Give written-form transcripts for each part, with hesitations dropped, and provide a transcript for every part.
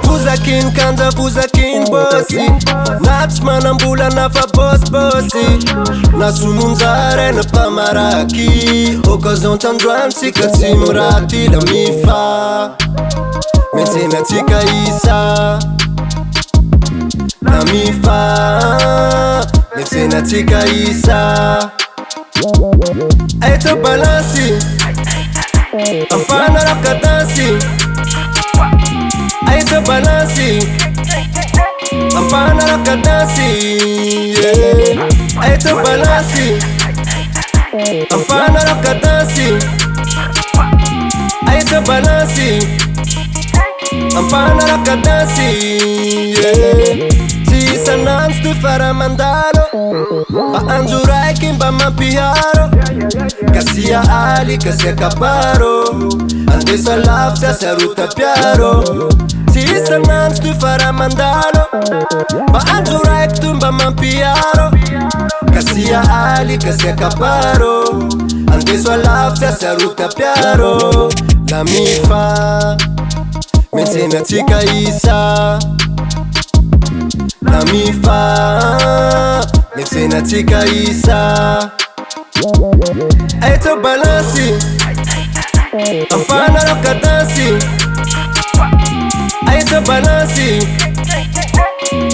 Puzakin kanda puzakin bossy Natsy manambolana fa bossy Na sumunjare na pamaraky Occasion tandroany tsika tsy miraty la mifa Metsena tsika isa La mifa Metsena tsika isa Aito balansi Ampana rakadansi Aito balansi Ampana rakadansi Aito balansi Ampana rakadansi Aito balansi Ampana rakadansi Sisa nams tu fara mandalo Ba anjuraikin ba mampiharo Kasia ali kasia kaparo Andesa lafsa saruta piaro Sisa nams tu fara mandalo Ba anjuraik tu ba mampiharo Kasia ali kasia kaparo Andesa lafsa saruta piaro La mifa Metsena tsika isa La mifa Metsena tsika isa Aito balansi Ampana rakadansi Aito balansi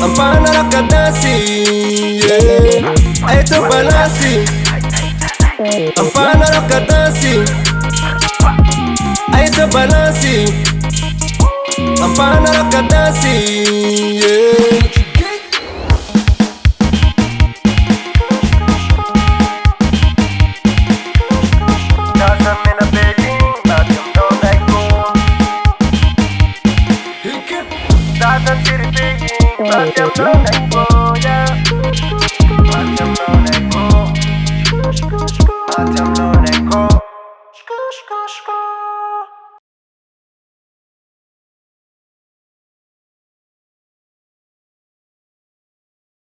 Ampana rakadansi Aito balansi Ampana rakadansi Aito balansi Ampana rakadansi I'm not